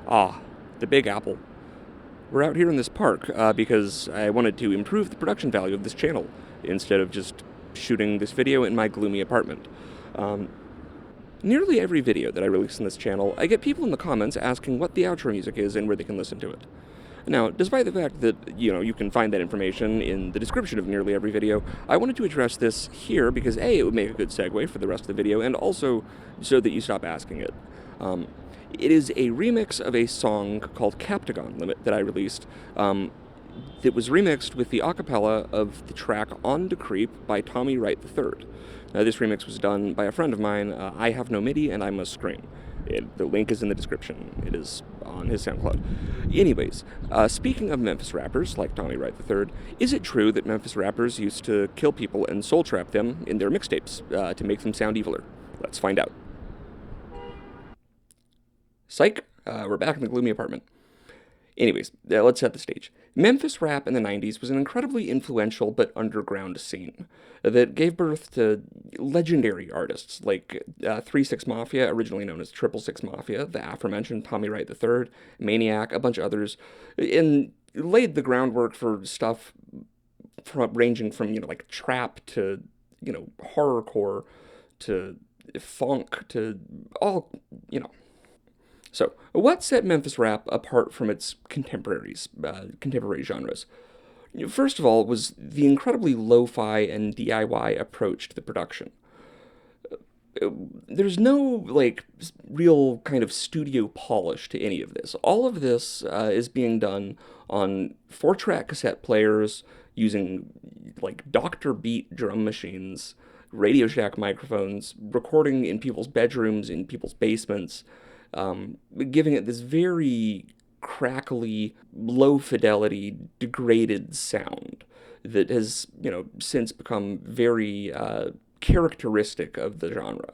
Ah, the Big Apple. We're out here in this park because I wanted to improve the production value of this channel instead of just shooting this video in my gloomy apartment. Um, Nearly every video that I release on this channel, I get people in the comments asking what the outro music is and where they can listen to it. Now, despite the fact that, you can find that information in the description of nearly every video, I wanted to address this here because A, it would make a good segue for the rest of the video, and also so that you stop asking it. It is a remix of a song called Captagon Limit that I released, that was remixed with the acapella of the track On to Creep by Tommy Wright III. Now, this remix was done by a friend of mine. I have no MIDI and I must scream. The link is in the description. It is on his SoundCloud. Anyways, speaking of Memphis rappers like Tommy Wright III, is it true that Memphis rappers used to kill people and soul trap them in their mixtapes to make them sound eviler? Let's find out. Psych, we're back in the gloomy apartment. Anyways, let's set the stage. Memphis rap in the 90s was an incredibly influential but underground scene that gave birth to legendary artists like 3-6 Mafia, originally known as 666 Mafia, the aforementioned Tommy Wright III, Maniac, a bunch of others, and laid the groundwork for stuff ranging from, like trap to, horrorcore to funk to all, So, what set Memphis rap apart from its contemporary genres? First of all, was the incredibly lo-fi and DIY approach to the production. There's no, real kind of studio polish to any of this. All of this is being done on 4-track cassette players using, Dr. Beat drum machines, Radio Shack microphones, recording in people's bedrooms, in people's basements, giving it this very crackly, low-fidelity, degraded sound that has, since become very characteristic of the genre.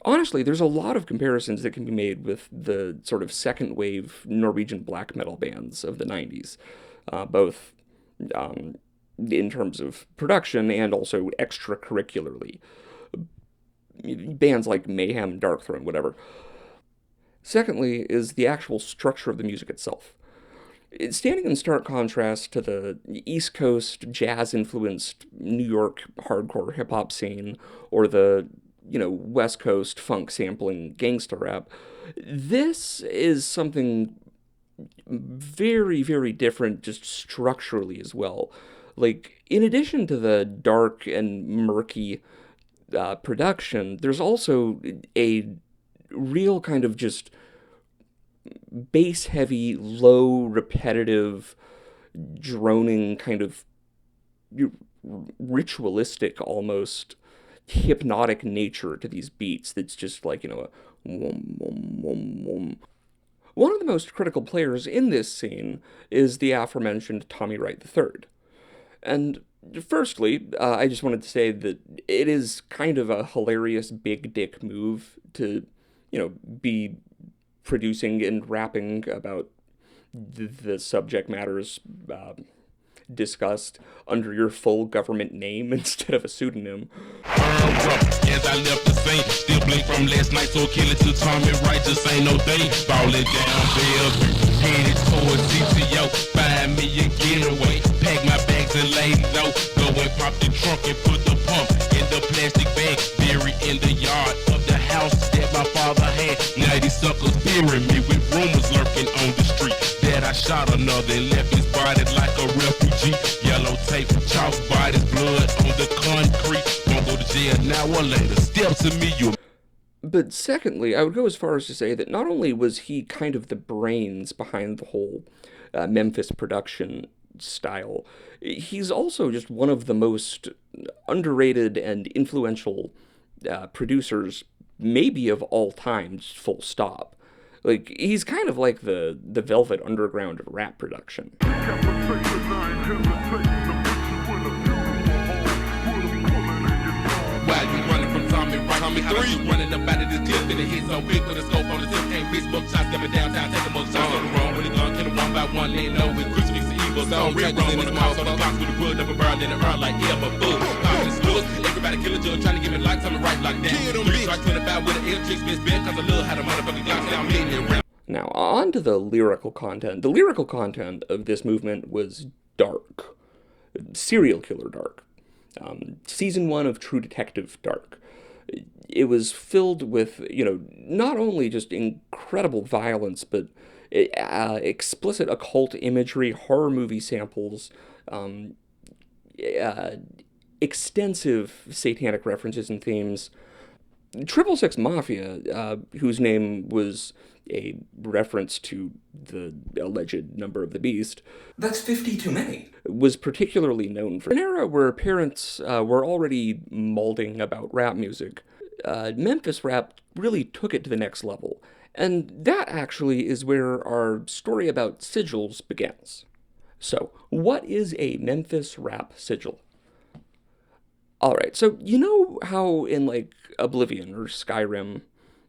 Honestly, there's a lot of comparisons that can be made with the sort of second wave Norwegian black metal bands of the 90s, both in terms of production and also extracurricularly. Bands like Mayhem, Darkthrone, whatever. Secondly is the actual structure of the music itself. It's standing in stark contrast to the East Coast jazz-influenced New York hardcore hip-hop scene or the West Coast funk sampling gangsta rap. This is something very, very different just structurally as well. In addition to the dark and murky production, there's also a real kind of just bass-heavy, low, repetitive, droning kind of ritualistic almost hypnotic nature to these beats that's just a wom, wom, wom, wom. One of the most critical players in this scene is the aforementioned Tommy Wright III. And firstly, I just wanted to say that it is kind of a hilarious big dick move to, be producing and rapping about the subject matters discussed under your full government name instead of a pseudonym. As I left the scene, still blink from last night, so kill it to Tommy Wright, just ain't no thing. Falling down Bellevue, headed towards CCO, 5 million getaway. Pack my bags and lay low, go and pop the trunk and put the pump in the plastic bag, buried in the yard of the house that my father had. Now these suckers burying me with rumors lurking on the street that I shot another and left his body like a refugee. Yellow tape, chalk bodies, blood on the concrete. Won't go to jail now or later. Step to me, you. But secondly, I would go as far as to say that not only was he kind of the brains behind the whole Memphis production style, he's also just one of the most underrated and influential producers, maybe of all time, full stop. Like, he's kind of like the Velvet Underground of rap production. While you running from Tommy Wright, Tommy 3 running up out of this clip, and it hits so big with a scope on the tip. Can't bitch, book shots, stepping downtown, taking more shots on the wrong. When he gone, kill him one by one, laying low with crucifix and evil. So Rick wrong in his mouth, on the box with a wood up a barrel in the earth like yeah, but bull. Popping the schools, everybody killing Joe, trying to give it like Tommy Wright like that. Three strike 25 with an L tricks, bitch, bent, cause a little had a motherfucking Glock down mid. Now, on to the lyrical content. The lyrical content of this movement was dark. Serial killer dark. Season 1 of True Detective dark. It was filled with, not only just incredible violence, but explicit occult imagery, horror movie samples, extensive satanic references and themes. 666 Mafia, whose name was a reference to the alleged number of the beast. That's 50 too many. Was particularly known for an era where parents were already molding about rap music. Memphis rap really took it to the next level. And that actually is where our story about sigils begins. So, what is a Memphis rap sigil? Alright, so you know how in, like, Oblivion or Skyrim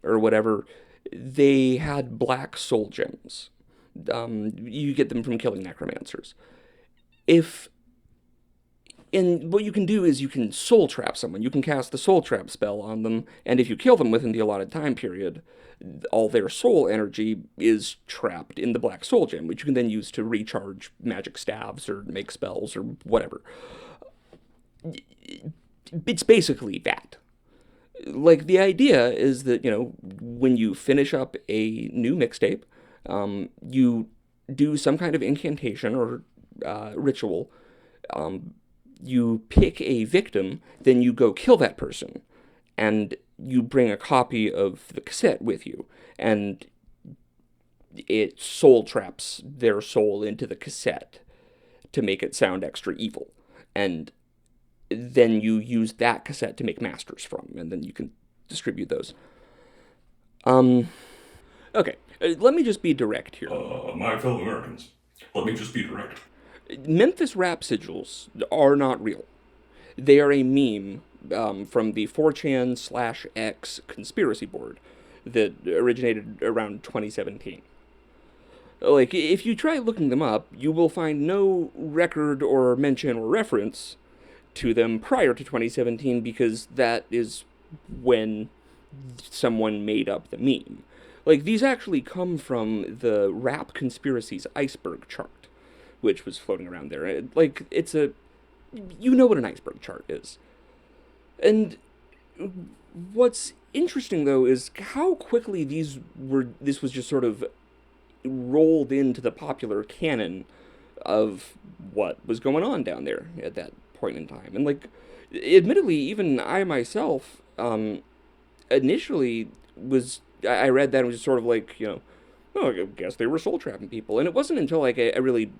or whatever, they had black soul gems. You get them from killing necromancers. And what you can do is you can soul trap someone. You can cast the soul trap spell on them, and if you kill them within the allotted time period, all their soul energy is trapped in the black soul gem, which you can then use to recharge magic staves or make spells or whatever. It's basically that. Like, the idea is that, when you finish up a new mixtape, you do some kind of incantation or ritual, you pick a victim, then you go kill that person, and you bring a copy of the cassette with you, and it soul traps their soul into the cassette to make it sound extra evil, and then you use that cassette to make masters from, and then you can distribute those. Okay, let me just be direct here. My fellow Americans, let me just be direct. Memphis rap sigils are not real. They are a meme from the 4chan/X conspiracy board that originated around 2017. Like, if you try looking them up, you will find no record or mention or reference to them prior to 2017, because that is when someone made up the meme. Like, these actually come from the Rap Conspiracy's iceberg chart, which was floating around there. Like, it's you know what an iceberg chart is. And what's interesting, though, is how quickly this was just sort of rolled into the popular canon of what was going on down there at that point in time. And, like, admittedly, even I myself, initially I read that and was just sort of like, oh, I guess they were soul trapping people. And it wasn't until, like, I really,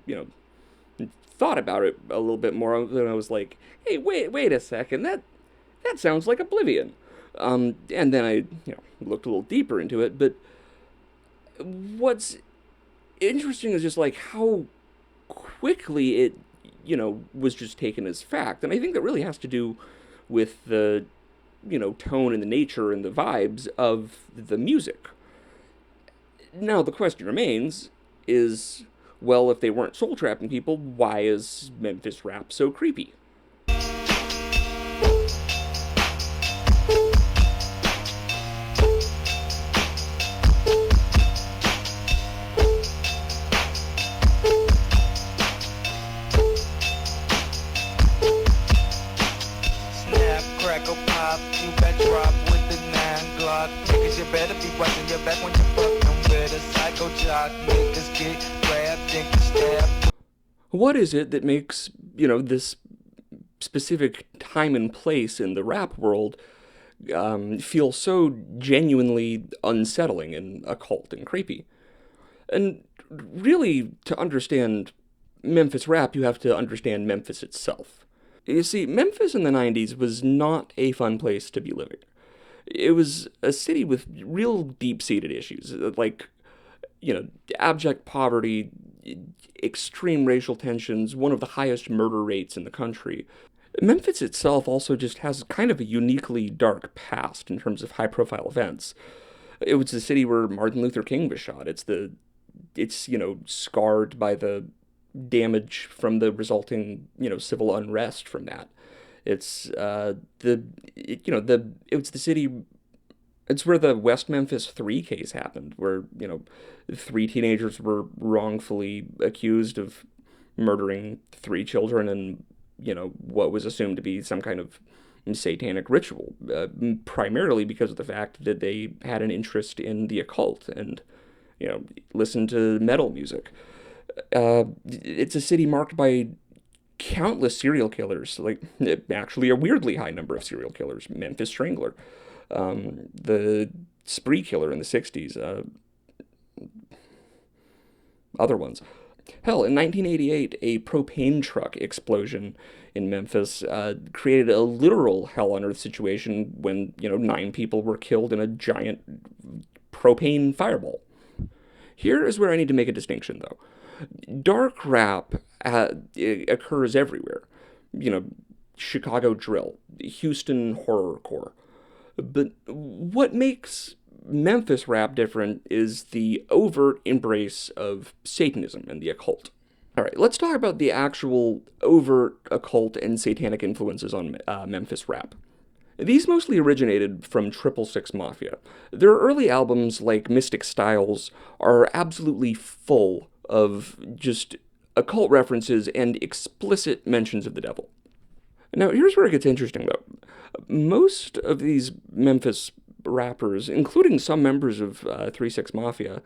thought about it a little bit more than I was like, hey, wait a second, that sounds like Oblivion. And then I, looked a little deeper into it, but what's interesting is just, like, how quickly it, was just taken as fact. And I think that really has to do with the, tone and the nature and the vibes of the music. Now, the question remains is, well, if they weren't soul trapping people, why is Memphis rap so creepy? What is it that makes, this specific time and place in the rap world feel so genuinely unsettling and occult and creepy? And really, to understand Memphis rap, you have to understand Memphis itself. You see, Memphis in the 90s was not a fun place to be living. It was a city with real deep-seated issues, like abject poverty, extreme racial tensions, one of the highest murder rates in the country. Memphis itself also just has kind of a uniquely dark past in terms of high-profile events. It was the city where Martin Luther King was shot. It's scarred by the damage from the resulting, civil unrest from that. It's it's the city. It's where the West Memphis 3 case happened, where 3 teenagers were wrongfully accused of murdering 3 children and what was assumed to be some kind of satanic ritual, primarily because of the fact that they had an interest in the occult and listened to metal music. It's a city marked by countless serial killers, like actually a weirdly high number of serial killers. Memphis Strangler, the spree killer in the 60s, other ones. Hell, in 1988, a propane truck explosion in Memphis created a literal hell on earth situation when 9 people were killed in a giant propane fireball. Here is where I need to make a distinction, though. Dark rap occurs everywhere. Chicago drill, Houston horrorcore. But what makes Memphis rap different is the overt embrace of Satanism and the occult. All right, let's talk about the actual overt occult and satanic influences on Memphis rap. These mostly originated from 666 Mafia. Their early albums, like Mystic Styles, are absolutely full of just occult references and explicit mentions of the devil. Now, here's where it gets interesting, though. Most of these Memphis rappers, including some members of 3-6 Mafia,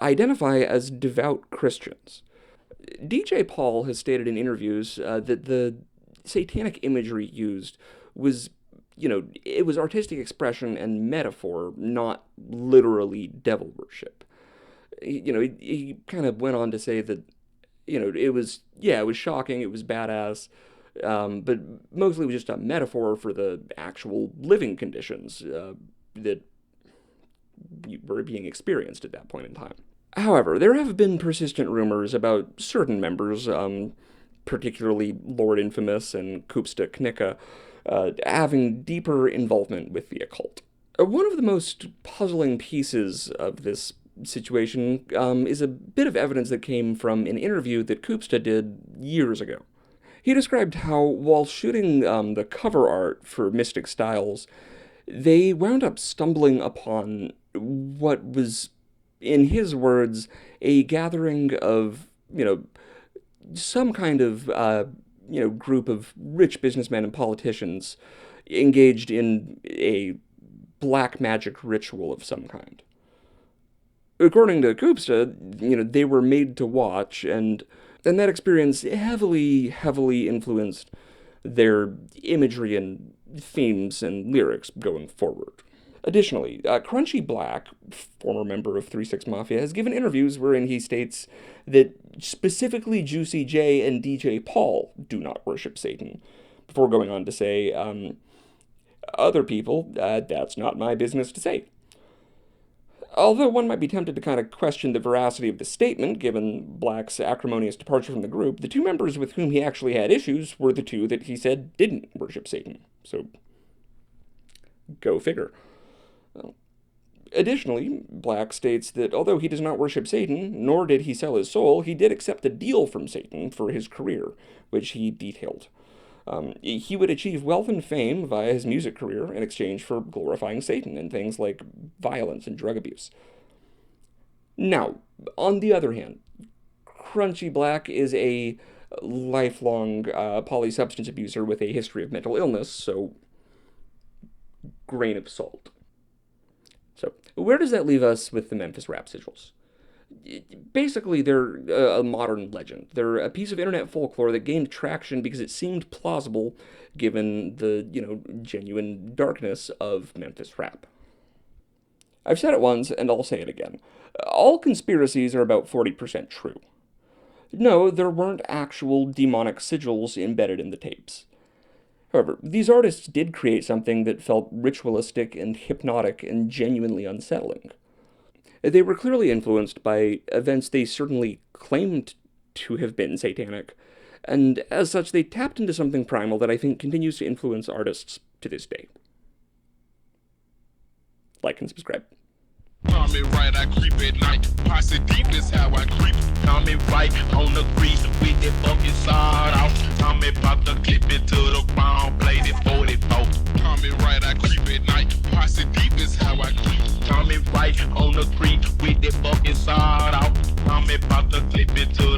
identify as devout Christians. DJ Paul has stated in interviews that the satanic imagery used was, it was artistic expression and metaphor, not literally devil worship. He kind of went on to say that, it was shocking, it was badass, but mostly it was just a metaphor for the actual living conditions that were being experienced at that point in time. However, there have been persistent rumors about certain members, particularly Lord Infamous and Koopsta Knicca, having deeper involvement with the occult. One of the most puzzling pieces of this situation is a bit of evidence that came from an interview that Koopsta did years ago. He described how, while shooting the cover art for Mystic Styles, they wound up stumbling upon what was, in his words, a gathering of, some kind of, group of rich businessmen and politicians engaged in a black magic ritual of some kind. According to Koopsta, they were made to watch, and that experience heavily influenced their imagery and themes and lyrics going forward. Additionally, Crunchy Black, former member of 3-6 Mafia, has given interviews wherein he states that specifically Juicy J and DJ Paul do not worship Satan, before going on to say, other people, that's not my business to say. Although one might be tempted to kind of question the veracity of the statement, given Black's acrimonious departure from the group, the 2 members with whom he actually had issues were the 2 that he said didn't worship Satan. So, go figure. Additionally, Black states that although he does not worship Satan, nor did he sell his soul, he did accept a deal from Satan for his career, which he detailed. He would achieve wealth and fame via his music career in exchange for glorifying Satan and things like violence and drug abuse. Now, on the other hand, Crunchy Black is a lifelong polysubstance abuser with a history of mental illness, so grain of salt. So, where does that leave us with the Memphis rap sigils? Basically, they're a modern legend. They're a piece of internet folklore that gained traction because it seemed plausible given the, genuine darkness of Memphis rap. I've said it once, and I'll say it again. All conspiracies are about 40% true. No, there weren't actual demonic sigils embedded in the tapes. However, these artists did create something that felt ritualistic and hypnotic and genuinely unsettling. They were clearly influenced by events they certainly claimed to have been satanic, and as such, they tapped into something primal that I think continues to influence artists to this day. Like and subscribe. Call me right, I creep at night. Posse deep is how I creep. Call me right on the grease with that fucking sawed off. Tell me about to clip it to the ground, blade it 44. Call me right, I creep at night. Posse deep is how I creep. Call me right on the creep with that fucking sawed off. Tell me about to clip it to